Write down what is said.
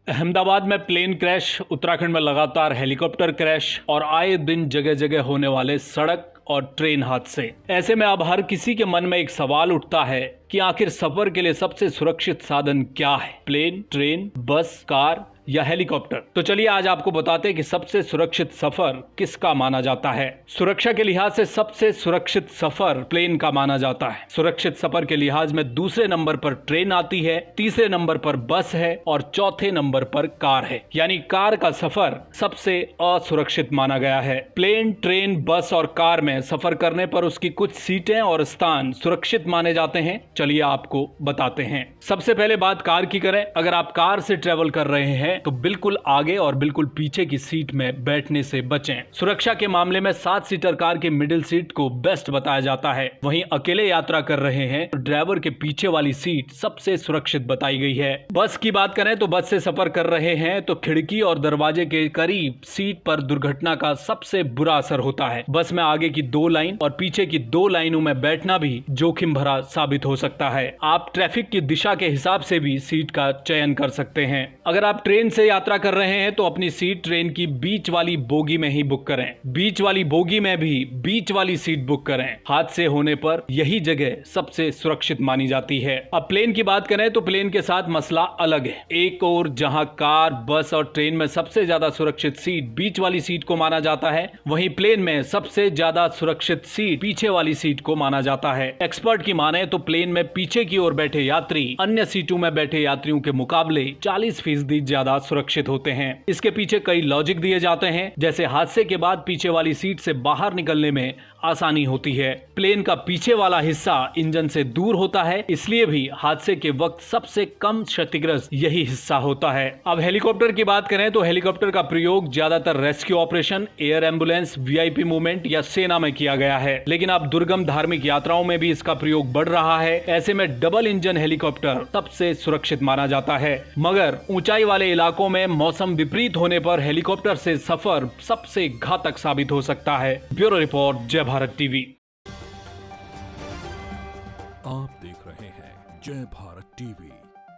अहमदाबाद में plane crash, Uttarakhand में लगातार हेलीकॉप्टर क्रैश और आए दिन जगह जगह होने वाले सड़क और ट्रेन हादसे। ऐसे में अब हर किसी के मन में एक सवाल उठता है कि आखिर सफर के लिए सबसे सुरक्षित साधन क्या है? प्लेन, ट्रेन, बस, कार या हेलीकॉप्टर? तो चलिए आज आपको बताते हैं कि सबसे सुरक्षित सफर किसका माना जाता है। सुरक्षा के लिहाज से सबसे सुरक्षित सफर प्लेन का माना जाता है। सुरक्षित सफर के लिहाज में दूसरे नंबर पर ट्रेन आती है, तीसरे नंबर पर बस है और चौथे नंबर पर कार है। यानी कार का सफर सबसे असुरक्षित माना गया है। प्लेन, ट्रेन, बस और कार में सफर करने पर उसकी कुछ सीटें और स्थान सुरक्षित माने जाते हैं। चलिए आपको बताते हैं। सबसे पहले बात कार की करें। अगर आप कार से ट्रेवल कर रहे हैं तो बिल्कुल आगे और बिल्कुल पीछे की सीट में बैठने से बचें। सुरक्षा के मामले में 7 सीटर कार की मिडिल सीट को बेस्ट बताया जाता है। वहीं अकेले यात्रा कर रहे हैं तो ड्राइवर के पीछे वाली सीट सबसे सुरक्षित बताई गई है। बस की बात करें तो बस से सफर कर रहे हैं तो खिड़की और दरवाजे के करीब सीट पर दुर्घटना का सबसे बुरा असर होता है। बस में आगे की 2 लाइन और पीछे की 2 लाइनों में बैठना भी जोखिम भरा साबित हो सकता है। आप ट्रैफिक की दिशा के हिसाब से भी सीट का चयन कर सकते हैं। अगर आप ट्रेन से यात्रा कर रहे हैं तो अपनी सीट ट्रेन की बीच वाली बोगी में ही बुक करें। बीच वाली बोगी में भी बीच वाली सीट बुक करें। हादसे होने पर यही जगह सबसे सुरक्षित मानी जाती है। अब प्लेन की बात करें तो प्लेन के साथ मसला अलग है। एक और जहां कार, बस और ट्रेन में सबसे ज्यादा सुरक्षित सीट बीच वाली सीट को माना जाता है, वहीं प्लेन में सबसे ज्यादा सुरक्षित सीट पीछे वाली सीट को माना जाता है। एक्सपर्ट की माने तो प्लेन में पीछे की ओर बैठे यात्री अन्य सीटों में बैठे यात्रियों के मुकाबले 40% ज्यादा सुरक्षित होते हैं। इसके पीछे कई लॉजिक दिए जाते हैं, जैसे हादसे के बाद पीछे वाली सीट से बाहर निकलने में आसानी होती है। प्लेन का पीछे वाला हिस्सा इंजन से दूर होता है, इसलिए भी हादसे के वक्त सबसे कम क्षतिग्रस्त यही हिस्सा होता है। अब हेलीकॉप्टर की बात करें तो हेलीकॉप्टर का प्रयोग ज्यादातर rescue operation, air ambulance, VIP movement या सेना में किया गया है, लेकिन अब दुर्गम धार्मिक यात्राओं में भी इसका प्रयोग बढ़ रहा है। ऐसे में डबल इंजन हेलीकॉप्टर सबसे सुरक्षित माना जाता है, मगर ऊंचाई वाले इलाकों में मौसम विपरीत होने पर हेलीकॉप्टर से सफर सबसे घातक साबित हो सकता है। ब्यूरो रिपोर्ट, जय भारत टीवी। आप देख रहे हैं जय भारत टीवी।